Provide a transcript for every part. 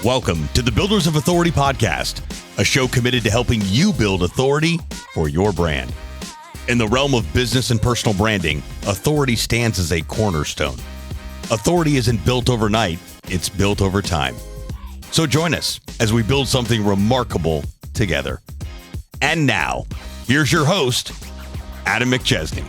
Welcome to the Builders of Authority podcast, a show committed to helping you build authority for your brand. In the realm of business and personal branding, authority stands as a cornerstone. Authority isn't built overnight, it's built over time. So join us as we build something remarkable together. And now, here's your host, Adam McChesney.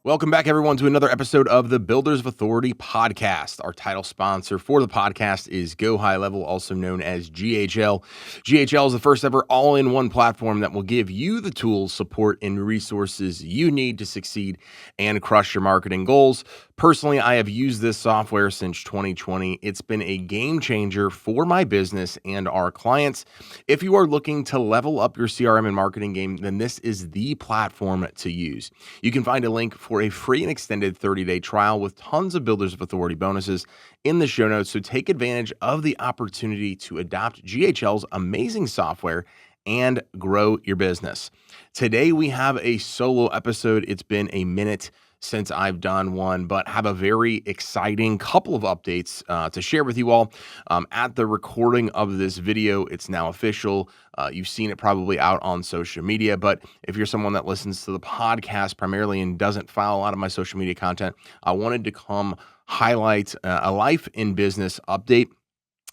Welcome back, everyone, to another episode of the Builders of Authority podcast. Our title sponsor for the podcast is Go High Level, also known as GHL. GHL is the first ever all-in-one platform that will give you the tools, support, and resources you need to succeed and crush your marketing goals. Personally, I have used this software since 2020. It's been a game changer for my business and our clients. If you are looking to level up your CRM and marketing game, then this is the platform to use. You can find a link for a free and extended 30-day trial with tons of Builders of Authority bonuses in the show notes. So take advantage of the opportunity to adopt GHL's amazing software and grow your business. Today, we have a solo episode. It's been a minute since I've done one, but have a very exciting couple of updates to share with you all. At the recording of this video, it's now official. You've seen it probably out on social media, but if you're someone that listens to the podcast primarily and doesn't follow a lot of my social media content, I wanted to come highlight a life in business update.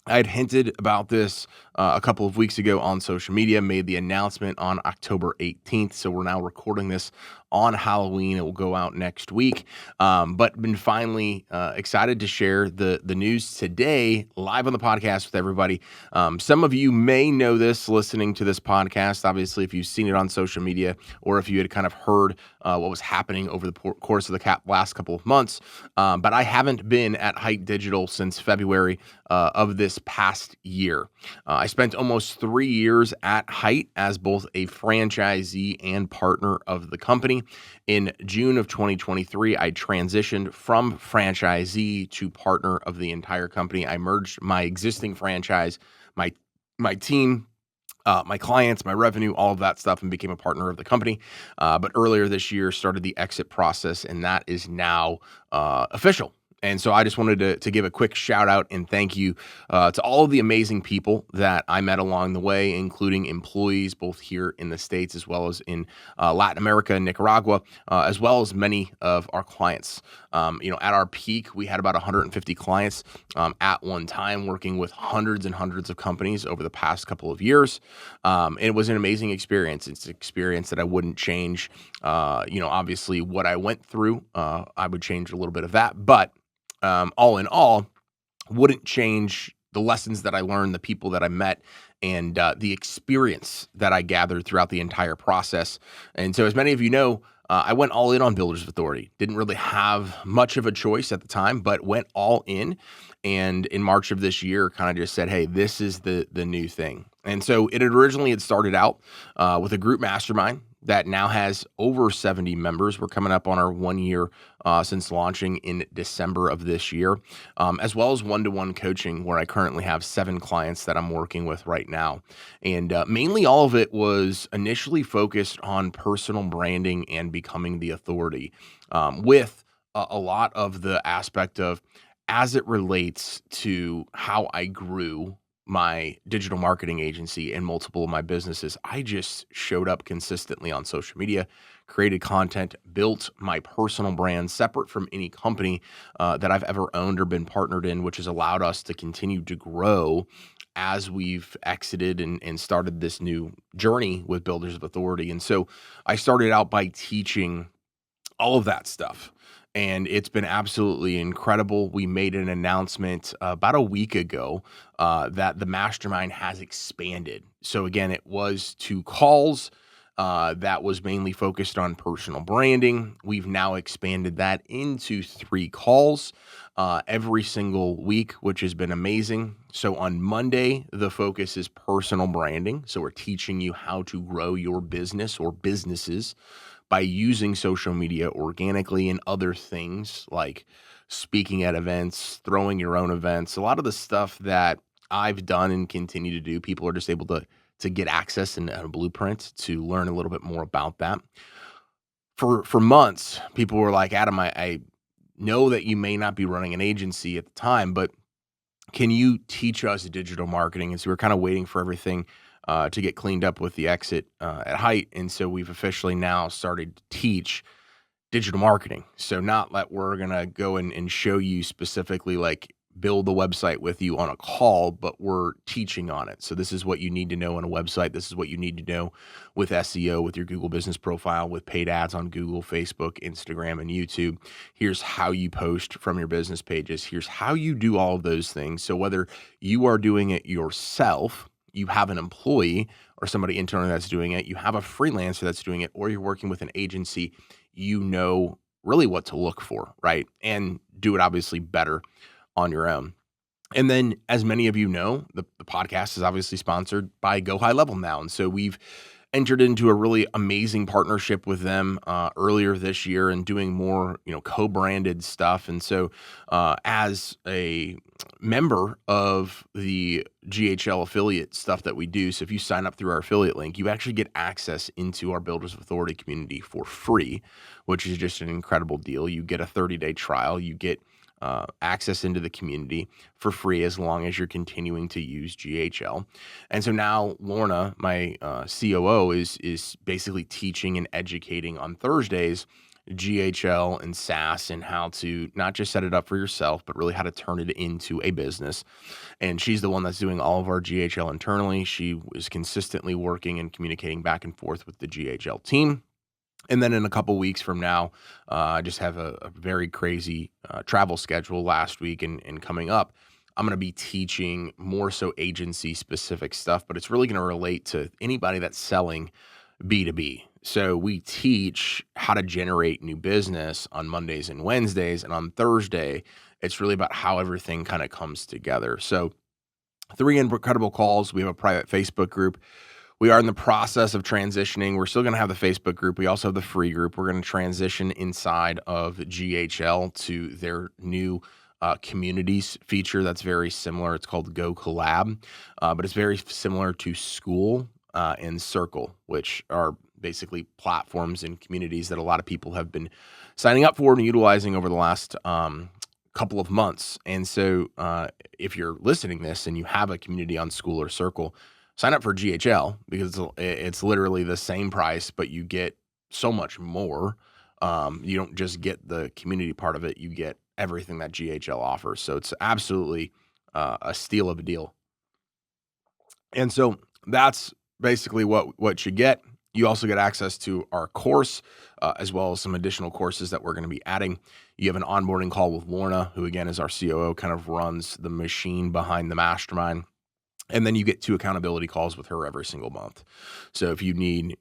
I had hinted about this a couple of weeks ago on social media, made the announcement on October 18th. So we're now recording this on Halloween. It will go out next week. But been finally excited to share the news today live on the podcast with everybody. Some of you may know this listening to this podcast, obviously, if you've seen it on social media or if you had kind of heard what was happening over the course of the last couple of months. But I haven't been at Hite Digital since February of this past year. I spent almost 3 years at Hite as both a franchisee and partner of the company. In June of 2023, I transitioned from franchisee to partner of the entire company. I merged my existing franchise, my team, my clients, my revenue, all of that stuff, and became a partner of the company. But earlier this year, started the exit process, and that is now official. And so I just wanted to give a quick shout out and thank you to all of the amazing people that I met along the way, including employees both here in the States as well as in Latin America and Nicaragua, as well as many of our clients. At our peak, we had about 150 clients at one time, working with hundreds and hundreds of companies over the past couple of years. It was an amazing experience. It's an experience that I wouldn't change. Obviously what I went through, I would change a little bit of that, but all in all, wouldn't change the lessons that I learned, the people that I met, and the experience that I gathered throughout the entire process. And so as many of you know, I went all in on Builders of Authority. Didn't really have much of a choice at the time, but went all in. And in March of this year, kind of just said, hey, this is the new thing. And so it originally had started out with a group mastermind that now has over 70 members. We're coming up on our 1 year since launching in December of this year, as well as one-to-one coaching, where I currently have 7 clients that I'm working with right now. And mainly all of it was initially focused on personal branding and becoming the authority, with a lot of the aspect of as it relates to how I grew my digital marketing agency and multiple of my businesses. I just showed up consistently on social media, created content, built my personal brand separate from any company that I've ever owned or been partnered in, which has allowed us to continue to grow as we've exited and started this new journey with Builders of Authority. And so I started out by teaching all of that stuff. And it's been absolutely incredible. We made an announcement about a week ago that the Mastermind has expanded. So again, it was 2 calls that was mainly focused on personal branding. We've now expanded that into 3 calls every single week, which has been amazing. So on Monday, the focus is personal branding. So we're teaching you how to grow your business or businesses by using social media organically and other things like speaking at events, throwing your own events, a lot of the stuff that I've done and continue to do. People are just able to get access and a blueprint to learn a little bit more about that. For months, people were like, Adam, I know that you may not be running an agency at the time, but can you teach us digital marketing? And so we're kind of waiting for everything to get cleaned up with the exit at Hite. And so we've officially now started to teach digital marketing. So not that we're going to go and show you specifically like build the website with you on a call, but we're teaching on it. So this is what you need to know on a website. This is what you need to know with SEO, with your Google business profile, with paid ads on Google, Facebook, Instagram, and YouTube. Here's how you post from your business pages. Here's how you do all of those things. So whether you are doing it yourself, you have an employee or somebody internally that's doing it, you have a freelancer that's doing it, or you're working with an agency, you know really what to look for, right? And do it obviously better on your own. And then, as many of you know, the podcast is obviously sponsored by Go High Level now. And so we've entered into a really amazing partnership with them earlier this year and doing more, co-branded stuff. And so as a member of the GHL affiliate stuff that we do, so if you sign up through our affiliate link, you actually get access into our Builders of Authority community for free, which is just an incredible deal. You get a 30-day trial. You get access into the community for free as long as you're continuing to use GHL. And so now Lorna, my COO, is basically teaching and educating on Thursdays GHL and SaaS and how to not just set it up for yourself, but really how to turn it into a business. And she's the one that's doing all of our GHL internally. She is consistently working and communicating back and forth with the GHL team. And then in a couple weeks from now, I just have a very crazy travel schedule last week and coming up. I'm going to be teaching more so agency specific stuff, but it's really going to relate to anybody that's selling B2B. So we teach how to generate new business on Mondays and Wednesdays. And on Thursday, it's really about how everything kind of comes together. So 3 incredible calls. We have a private Facebook group. We are in the process of transitioning. We're still going to have the Facebook group. We also have the free group. We're going to transition inside of GHL to their new communities feature that's very similar. It's called Go Collab, but it's very similar to School and Circle, which are basically platforms and communities that a lot of people have been signing up for and utilizing over the last couple of months. And so if you're listening to this and you have a community on School or Circle, sign up for GHL because it's literally the same price, but you get so much more. You don't just get the community part of it. You get everything that GHL offers. So it's absolutely a steal of a deal. And so that's basically what you get. You also get access to our course, as well as some additional courses that we're going to be adding. You have an onboarding call with Lorna, who again is our COO, kind of runs the machine behind the Mastermind. And then you get 2 accountability calls with her every single month. So if you need,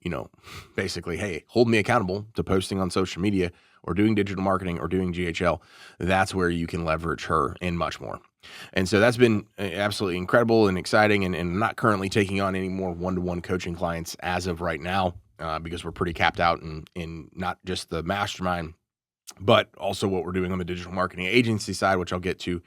basically, hey, hold me accountable to posting on social media or doing digital marketing or doing GHL, that's where you can leverage her and much more. And so that's been absolutely incredible and exciting. And I'm not currently taking on any more one-to-one coaching clients as of right now because we're pretty capped out in not just the Mastermind, but also what we're doing on the digital marketing agency side, which I'll get to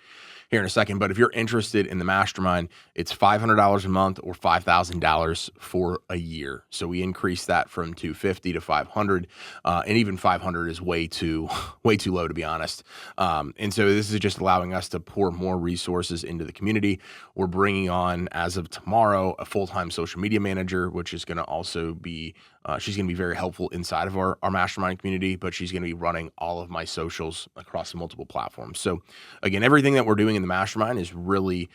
here in a second. But if you're interested in the Mastermind, it's $500 a month or $5,000 for a year. So we increased that from $250 to $500, and even $500 is way too low, to be honest. And so this is just allowing us to pour more resources into the community. We're bringing on, as of tomorrow, a full-time social media manager, which is going to also be she's going to be very helpful inside of our Mastermind community, but she's going to be running all of my socials across multiple platforms. So again, everything that we're doing in the Mastermind is really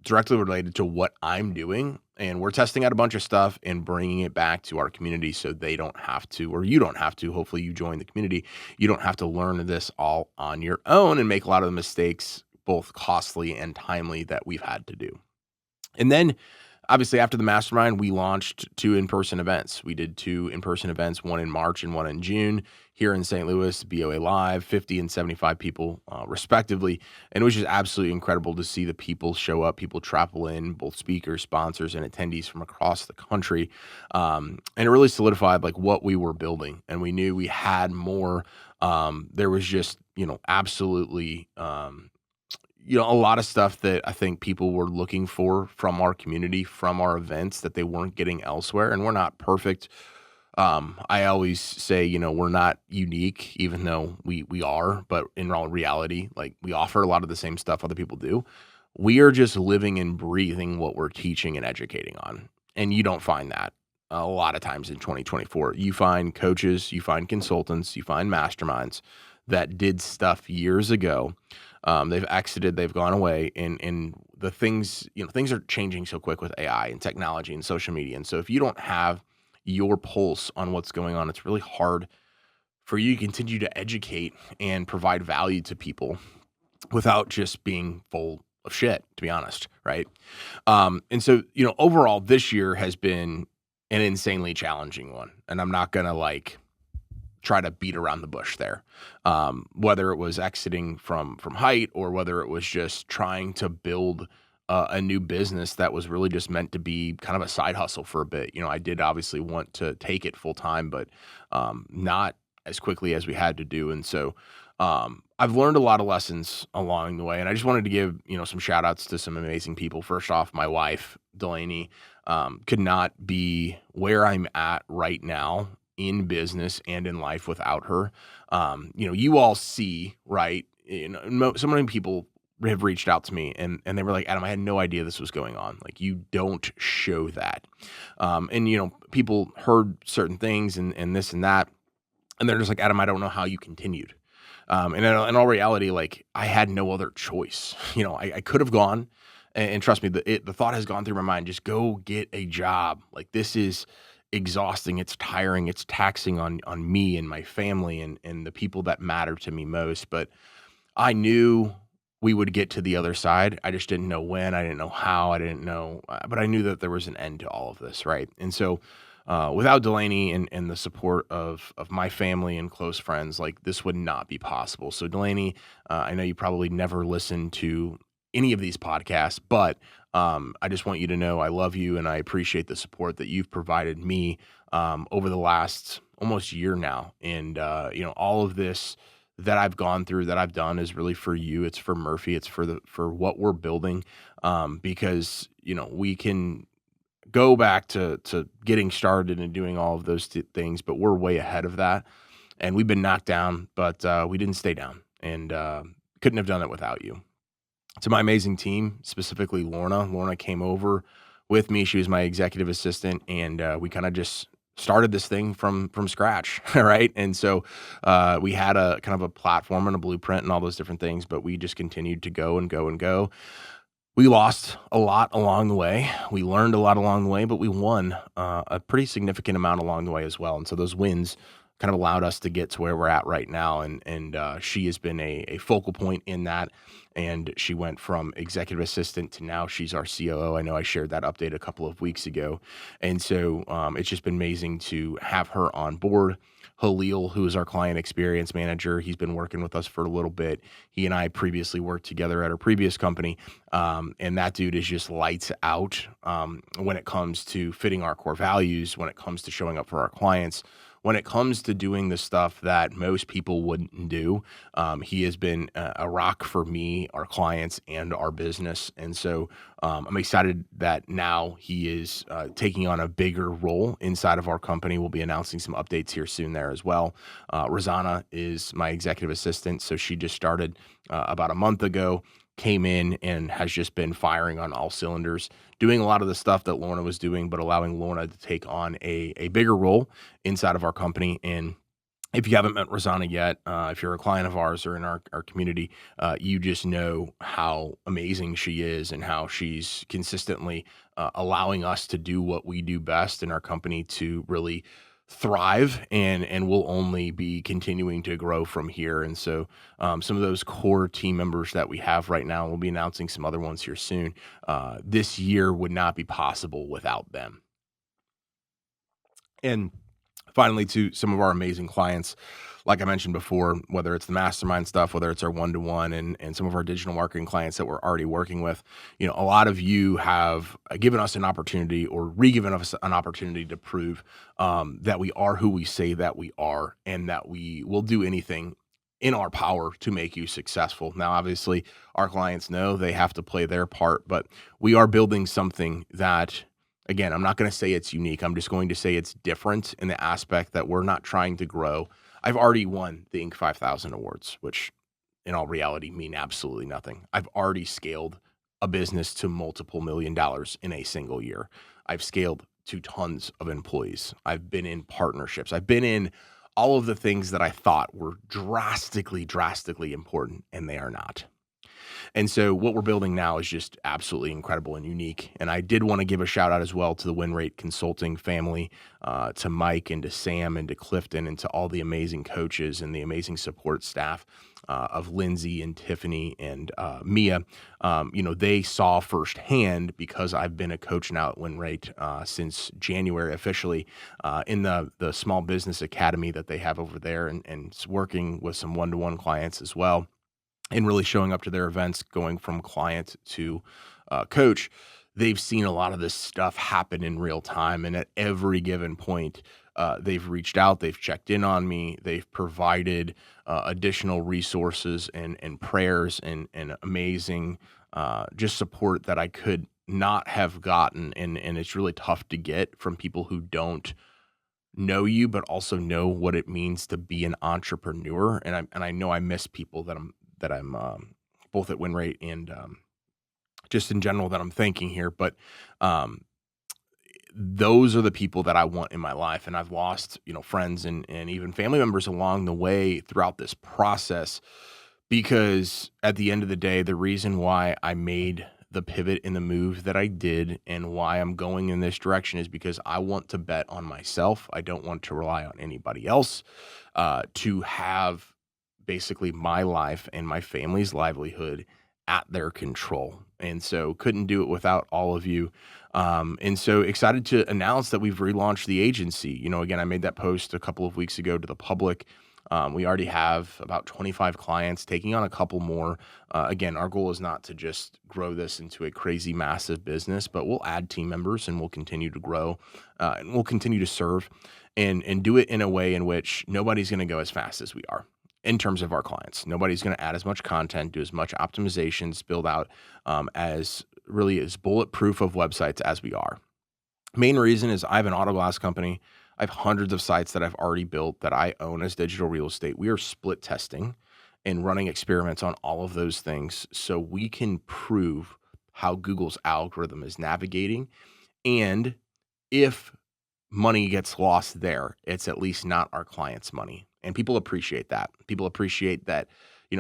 directly related to what I'm doing. And we're testing out a bunch of stuff and bringing it back to our community so they don't have to, or you don't have to. Hopefully you join the community. You don't have to learn this all on your own and make a lot of the mistakes, both costly and timely, that we've had to do. And then obviously, after the Mastermind, we launched 2 in-person events. We did 2 in-person events, one in March and one in June, here in St. Louis, BOA Live, 50 and 75 people, respectively. And it was just absolutely incredible to see the people show up, people travel in, both speakers, sponsors, and attendees from across the country. And it really solidified like what we were building. And we knew we had more. There was just, absolutely a lot of stuff that I think people were looking for from our community, from our events, that they weren't getting elsewhere. And we're not perfect. I always say, we're not unique, even though we are, but in all reality, like we offer a lot of the same stuff other people do. We are just living and breathing what we're teaching and educating on. And you don't find that a lot of times in 2024. You find coaches, you find consultants, you find masterminds that did stuff years ago. They've exited, they've gone away, and the things, things are changing so quick with AI and technology and social media. And so if you don't have your pulse on what's going on, it's really hard for you to continue to educate and provide value to people without just being full of shit, to be honest, right? And so, overall, this year has been an insanely challenging one, and I'm not gonna try to beat around the bush there. Whether it was exiting from Hite or whether it was just trying to build a new business that was really just meant to be kind of a side hustle for a bit. I did obviously want to take it full time, but not as quickly as we had to do. And so I've learned a lot of lessons along the way, and I just wanted to give, some shout outs to some amazing people. First off, my wife, Delaney, could not be where I'm at right now in business and in life without her. You all see, right? So many people have reached out to me and they were like, Adam, I had no idea this was going on. Like, you don't show that. And people heard certain things and this and that, and they're just like, Adam, I don't know how you continued. And in all reality, I had no other choice. I could have gone, and trust me, the thought has gone through my mind, just go get a job. This is exhausting. It's tiring. It's taxing on me and my family and the people that matter to me most. But I knew we would get to the other side. I just didn't know when. I didn't know how. I didn't know, but I knew that there was an end to all of this, right? And so without Delaney and the support of my family and close friends, this would not be possible. So Delaney, I know you probably never listened to any of these podcasts, but I just want you to know I love you and I appreciate the support that you've provided me over the last almost year now. And all of this that I've gone through, that I've done, is really for you. It's for Murphy. It's for what we're building, because we can go back to getting started and doing all of those things, but we're way ahead of that. And we've been knocked down, but we didn't stay down, and couldn't have done it without you. To my amazing team, specifically Lorna. Lorna came over with me. She was my executive assistant, and we kind of just started this thing from scratch, right? And so we had a kind of a platform and a blueprint and all those different things, but we just continued to go and go and go. We lost a lot along the way. We learned a lot along the way, but we won a pretty significant amount along the way as well. And so those wins kind of allowed us to get to where we're at right now. And she has been a focal point in that. And she went from executive assistant to now she's our COO. I know I shared that update a couple of weeks ago. And so it's just been amazing to have her on board. Halil, who is our client experience manager, he's been working with us for a little bit. He and I previously worked together at our previous company. And that dude is just lights out when it comes to fitting our core values, when it comes to showing up for our clients, when it comes to doing the stuff that most people wouldn't do. He has been a rock for me, our clients, and our business. And so I'm excited that now he is taking on a bigger role inside of our company. We'll be announcing some updates here soon there as well. Rosanna is my executive assistant. So she just started about a month ago, came in and has just been firing on all cylinders, doing a lot of the stuff that Lorna was doing, but allowing Lorna to take on a bigger role inside of our company. And if you haven't met Rosanna yet, if you're a client of ours or in our community, you just know how amazing she is and how she's consistently allowing us to do what we do best in our company to really thrive, and we'll only be continuing to grow from here. And so some of those core team members that we have right now, we'll be announcing some other ones here soon. This year would not be possible without them. And finally, to some of our amazing clients, like I mentioned before, whether it's the Mastermind stuff, whether it's our one-to-one and some of our digital marketing clients that we're already working with, a lot of you have given us an opportunity or re-given us an opportunity to prove that we are who we say that we are, and that we will do anything in our power to make you successful. Now, obviously, our clients know they have to play their part, but we are building something that, again, I'm not going to say it's unique. I'm just going to say it's different in the aspect that we're not trying to grow. I've already won the Inc. 5000 awards, which in all reality mean absolutely nothing. I've already scaled a business to multiple $1 million in a single year. I've scaled to tons of employees. I've been in partnerships. I've been in all of the things that I thought were drastically important, and they are not. And so what we're building now is just absolutely incredible and unique. And I did want to give a shout out as well to the Win Rate Consulting family, to Mike and to Sam and to Clifton and to all the amazing coaches and the amazing support staff of Lindsay and Tiffany and Mia. They saw firsthand, because I've been a coach now at Win Rate since January officially, in the small business academy that they have over there, and working with some one-to-one clients as well, and really showing up to their events, going from client to coach. They've seen a lot of this stuff happen in real time. And at every given point, they've reached out, they've checked in on me, they've provided additional resources and prayers and amazing just support that I could not have gotten. And it's really tough to get from people who don't know you, but also know what it means to be an entrepreneur. And I know I miss people that I'm both at Win Rate and just in general that I'm thanking here. But those are the people that I want in my life. And I've lost, friends and even family members along the way throughout this process, because at the end of the day, the reason why I made the pivot and the move that I did and why I'm going in this direction is because I want to bet on myself. I don't want to rely on anybody else to have basically my life and my family's livelihood at their control. And so couldn't do it without all of you. And so excited to announce that we've relaunched the agency. Again, I made that post a couple of weeks ago to the public. We already have about 25 clients, taking on a couple more. Again, our goal is not to just grow this into a crazy massive business, but we'll add team members and we'll continue to grow and we'll continue to serve and do it in a way in which nobody's going to go as fast as we are. In terms of our clients, nobody's going to add as much content, do as much optimizations, build out as bulletproof of websites as we are. Main reason is I have an auto glass company. I have hundreds of sites that I've already built that I own as digital real estate. We are split testing and running experiments on all of those things so we can prove how Google's algorithm is navigating. And if money gets lost there, it's at least not our clients' money. And people appreciate that. People appreciate that,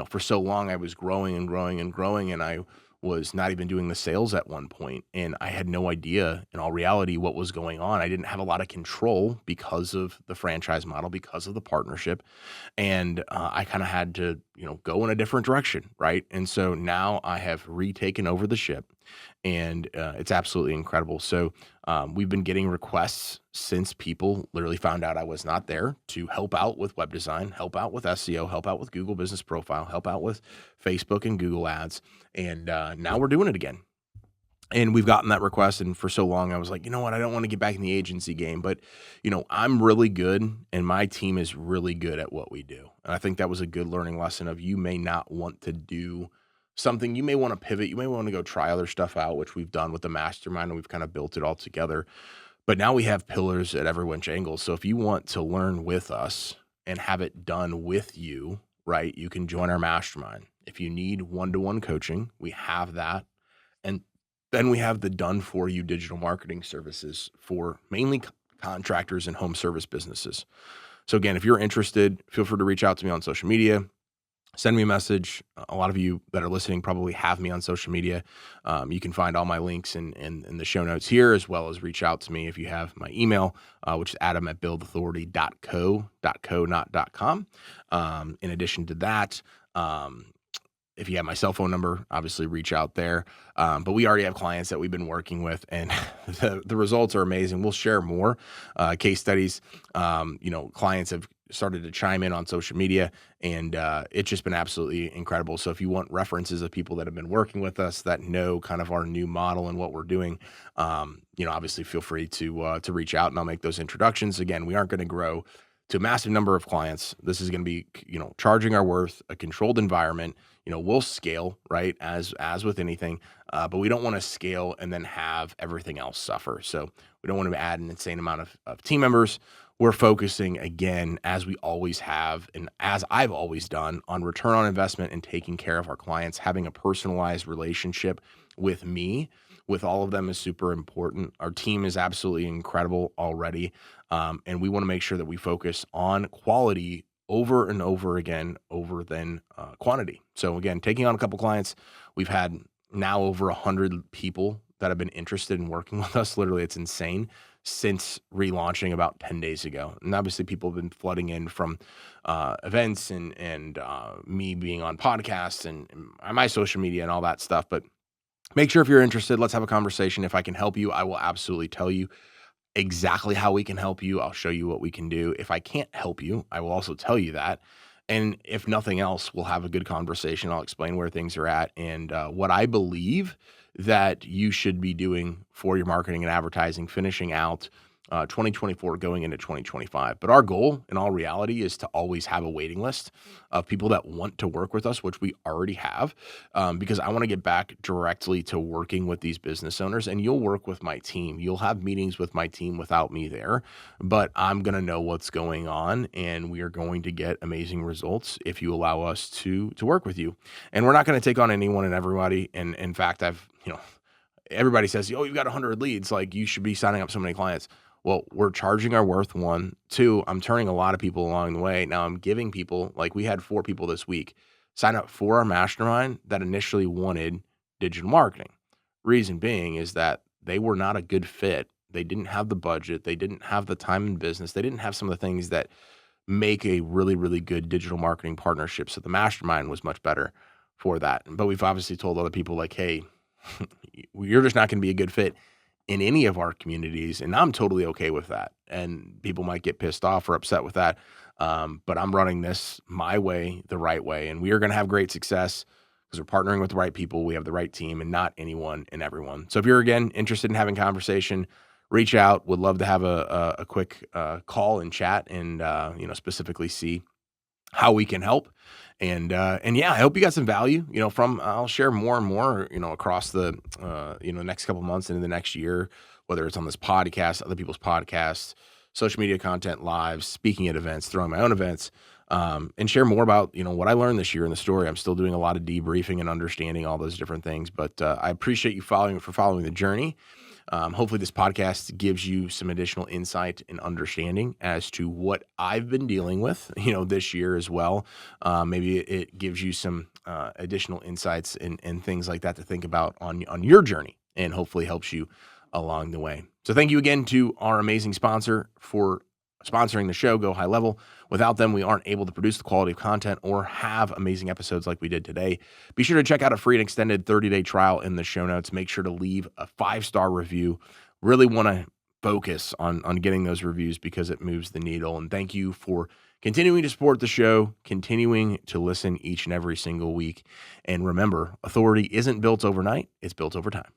for so long I was growing and I was not even doing the sales at one point. And I had no idea in all reality what was going on. I didn't have a lot of control because of the franchise model, because of the partnership. And I kind of had to, go in a different direction. Right. And so now I have retaken over the ship and it's absolutely incredible. So we've been getting requests since people literally found out I was not there to help out with web design, help out with SEO, help out with Google Business Profile, help out with Facebook and Google ads. And now we're doing it again. And we've gotten that request. And for so long, I was like, you know what? I don't want to get back in the agency game, but I'm really good and my team is really good at what we do. And I think that was a good learning lesson of you may not want to do something. You may want to pivot. You may want to go try other stuff out, which we've done with the Mastermind and we've kind of built it all together. But now we have pillars at every which angle. So if you want to learn with us and have it done with you, right, you can join our Mastermind. If you need one-to-one coaching, we have that. And then we have the done-for-you digital marketing services for mainly contractors and home service businesses. So again, if you're interested, feel free to reach out to me on social media. Send me a message. A lot of you that are listening probably have me on social media. You can find all my links in the show notes here, as well as reach out to me if you have my email, which is adam@buildauthority.co, not .com. In addition to that, if you have my cell phone number, obviously reach out there. But we already have clients that we've been working with, and the results are amazing. We'll share more case studies. Clients have started to chime in on social media, and it's just been absolutely incredible. So if you want references of people that have been working with us that know kind of our new model and what we're doing, obviously feel free to reach out and I'll make those introductions. Again, we aren't going to grow to a massive number of clients. This is going to be, charging our worth, a controlled environment. We'll scale, right, as with anything, but we don't want to scale and then have everything else suffer. So we don't want to add an insane amount of team members. we're focusing again, as we always have, and as I've always done, on return on investment and taking care of our clients. Having a personalized relationship with me, with all of them, is super important. Our team is absolutely incredible already. And we want to make sure that we focus on quality over and over again, over than quantity. So again, taking on a couple clients, we've had now over 100 people that have been interested in working with us. Literally, it's insane, since relaunching about 10 days ago. And obviously people have been flooding in from events and me being on podcasts and my social media and all that stuff. But make sure if you're interested, let's have a conversation. If I can help you, I will absolutely tell you exactly how we can help you. I'll show you what we can do. If I can't help you, I will also tell you that. And if nothing else, we'll have a good conversation. I'll explain where things are at and what I believe that you should be doing for your marketing and advertising, finishing out 2024 going into 2025. But our goal in all reality is to always have a waiting list of people that want to work with us, which we already have, because I want to get back directly to working with these business owners. And you'll work with my team. You'll have meetings with my team without me there, but I'm going to know what's going on, and we are going to get amazing results if you allow us to work with you. And we're not going to take on anyone and everybody. And in fact, everybody says, oh, you've got 100 leads, like you should be signing up so many clients. Well, we're charging our worth, one. Two, I'm turning a lot of people along the way. Now I'm giving people, like we had 4 people this week sign up for our mastermind that initially wanted digital marketing. Reason being is that they were not a good fit. They didn't have the budget. They didn't have the time in business. They didn't have some of the things that make a really, really good digital marketing partnership. So the mastermind was much better for that. But we've obviously told other people like, hey, you're just not going to be a good fit in any of our communities. And I'm totally okay with that. And people might get pissed off or upset with that. But I'm running this my way, the right way. And we are going to have great success because we're partnering with the right people. We have the right team and not anyone and everyone. So if you're, again, interested in having conversation, reach out. Would love to have a quick call and chat and, specifically see how we can help. And yeah, I hope you got some value, I'll share more and more, across the, next couple months into the next year, whether it's on this podcast, other people's podcasts, social media content, lives, speaking at events, throwing my own events, and share more about, what I learned this year in the story. I'm still doing a lot of debriefing and understanding all those different things, but I appreciate you following the journey. Hopefully this podcast gives you some additional insight and understanding as to what I've been dealing with, this year as well. Maybe it gives you some additional insights and things like that to think about on your journey, and hopefully helps you along the way. So thank you again to our amazing sponsor for sponsoring the show, Go High Level. Without them, we aren't able to produce the quality of content or have amazing episodes like we did today. Be sure to check out a free and extended 30-day trial in the show notes. Make sure to leave a 5-star review. Really want to focus on getting those reviews because it moves the needle. And thank you for continuing to support the show, continuing to listen each and every single week. And remember, authority isn't built overnight, it's built over time.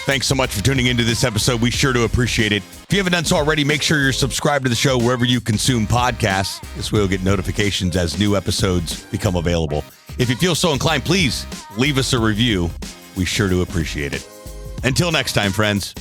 Thanks so much for tuning into this episode. We sure do appreciate it. If you haven't done so already, make sure you're subscribed to the show wherever you consume podcasts. This way you'll get notifications as new episodes become available. If you feel so inclined, please leave us a review. We sure do appreciate it. Until next time, friends.